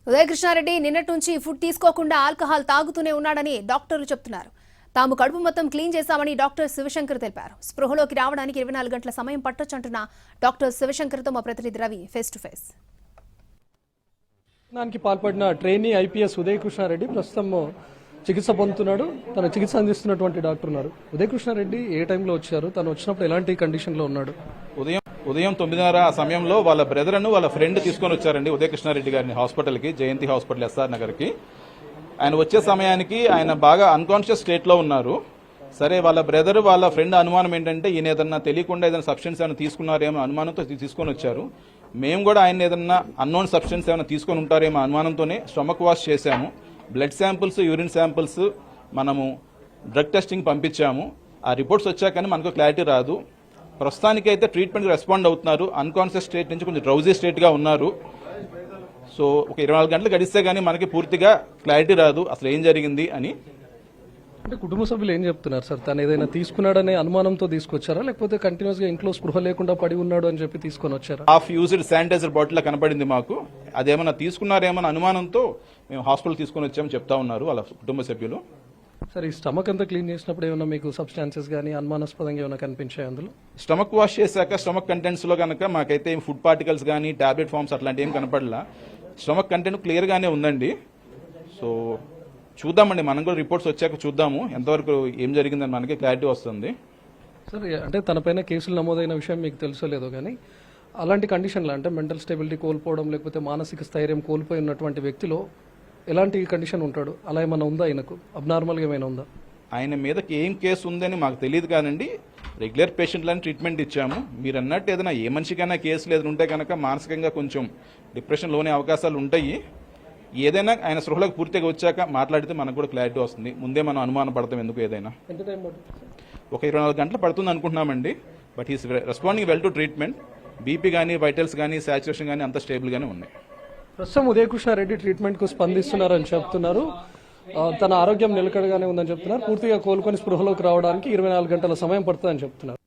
ఉదయకృష్ణారెడ్డి నిన్నటి నుంచి ఫుడ్ తీసుకోకుండా ఆల్కహాల్ తాగుతూనే ఉన్నాడని డాక్టర్లు చెప్తున్నారు. తాము కడుపు మొత్తం క్లీన్ చేశామని డాక్టర్ శివశంకర్ తెలిపారు. స్పృహలోకి రావడానికి 24 గంటల సమయం పట్టొచ్చంటున్న డాక్టర్ శివశంకర్తో మా ప్రతినిధి రవి ఫేస్ టు ఫేస్. దానికి పాల్పడిన ట్రైనీ ఐపీఎస్ ఉదయకృష్ణారెడ్డి ప్రస్తుతం చికిత్స పొందుతున్నాడు. తన చికిత్స అందిస్తున్నటువంటి డాక్టర్ ఉన్నారు. ఉదయకృష్ణారెడ్డి ఏ టైంలో వచ్చారు, తను వచ్చినప్పుడు ఎలాంటి కండిషన్లో ఉన్నాడు? ఉదయం 9:30 ఆ సమయంలో వాళ్ళ బ్రదర్ను వాళ్ళ ఫ్రెండ్ తీసుకొని వచ్చారండి ఉదయకృష్ణారెడ్డి గారిని హాస్పిటల్కి, జయంతి హాస్పిటల్ ఎస్ఆర్ నగర్కి. ఆయన వచ్చే సమయానికి ఆయన బాగా అన్కాన్షియస్ స్టేట్లో ఉన్నారు. సరే, వాళ్ళ బ్రదర్ వాళ్ళ ఫ్రెండ్ అనుమానం ఏంటంటే ఈయన ఏదన్నా తెలియకుండా ఏదైనా సబ్స్టెన్స్ ఏమైనా తీసుకున్నారేమో అనుమానంతో తీసుకొని వచ్చారు. మేము కూడా ఆయన ఏదన్నా అన్నోన్ సబ్స్టెన్స్ ఏమైనా తీసుకొని ఉంటారేమో అనుమానంతోనే స్టమక్ వాష్ చేశాము. బ్లడ్ శాంపిల్స్, యూరిన్ శాంపిల్స్ మనము డ్రగ్ టెస్టింగ్ పంపించాము. ఆ రిపోర్ట్స్ వచ్చాకని మనకు క్లారిటీ రాదు. ప్రస్తుతానికి అయితే ట్రీట్మెంట్కి రెస్పాండ్ అవుతున్నారు. అన్కాన్షియస్ స్టేట్ నుంచి కొంచెం డ్రౌజీ స్టేట్గా ఉన్నారు. సో ఒక 24 గంటలు గడిస్తే కానీ మనకి పూర్తిగా క్లారిటీ రాదు అసలు ఏం జరిగింది అని. అంటే కుటుంబ సభ్యులు ఏం చెప్తున్నారు సార్? తను ఏదైనా తీసుకున్నాడనే అనుమానంతో తీసుకొచ్చారా, లేకపోతే కంటిన్యూస్ గా ఇంట్లో స్పృహ లేకుండా పడి ఉన్నాడు అని చెప్పి తీసుకొని వచ్చారా? హాఫ్ యూజ్డ్ శానిటైజర్ బాటిల్ కనపడింది మాకు. అదేమన్నా తీసుకున్నారేమన్న అనుమానంతో మేము హాస్పిటల్ తీసుకొని వచ్చామని చెప్తా ఉన్నారు వాళ్ళ కుటుంబ సభ్యులు. సార్, ఈ స్టమక్ అంతా క్లీన్ చేసినప్పుడు ఏమైనా మీకు సబ్స్టాన్సెస్ కానీ అనుమానాస్పదంగా ఏమైనా కనిపించాయి అందులో? స్టమక్ వాష్ చేశాక స్టమక్ కంటెంట్స్ లో కనుక మాకైతే ఫుడ్ పార్టికల్స్ కానీ టాబ్లెట్ ఫార్మ్స్ అట్లాంటి ఏం కనపడలా. స్టమక్ కంటెంట్ క్లియర్ గానే ఉందండి. సో చూద్దామండి, మనం కూడా రిపోర్ట్స్ వచ్చాక చూద్దాము ఎంతవరకు ఏం జరిగిందని మనకి క్లారిటీ వస్తుంది. సార్, అంటే తనపైన కేసులు నమోదైన విషయం మీకు తెలుసో లేదో కానీ అలాంటి కండిషన్లో అంటే మెంటల్ స్టెబిలిటీ కోల్పోవడం లేకపోతే మానసిక స్థైర్యం కోల్పోయి ఉన్నటువంటి వ్యక్తిలో ఎలాంటి కండిషన్ ఉంటాడు? అలా ఏమైనా ఉందా? ఆయనకు అబ్నార్మల్గా ఏమైనా ఉందా? ఆయన మీదకి ఏం కేసు ఉందని మాకు తెలియదు కానండి. రెగ్యులర్ పేషెంట్లని ట్రీట్మెంట్ ఇచ్చాము. మీరు అన్నట్టు ఏదైనా ఏ మనిషికైనా కేసులు ఏదైనా ఉంటే కనుక మానసికంగా కొంచెం డిప్రెషన్లోనే అవకాశాలు ఉంటాయి. ఏదైనా ఆయన సృహలకు పూర్తిగా వచ్చాక మాట్లాడితే మనకు కూడా క్లారిటీ వస్తుంది. ముందే మనం అనుమానం పడతాం ఎందుకు ఏదైనా. ఎంత టైం పడుతుంది? ఒక 24 గంటలు పడుతుంది అనుకుంటున్నామండి. But he's responding well to treatment. BP కానీ, వైటల్స్ కానీ, సాచురేషన్ కానీ అంత స్టేబుల్గానే ఉన్నాయి. ప్రస్తుతం ఉదయకృష్ణారెడ్డి ట్రీట్మెంట్కు స్పందిస్తున్నారని చెప్తున్నారు. తన ఆరోగ్యం నిలకడగానే ఉందని చెప్తున్నారు. పూర్తిగా కోలుకొని స్పృహలోకి రావడానికి 24 గంటల సమయం పడుతుందని చెప్తున్నారు.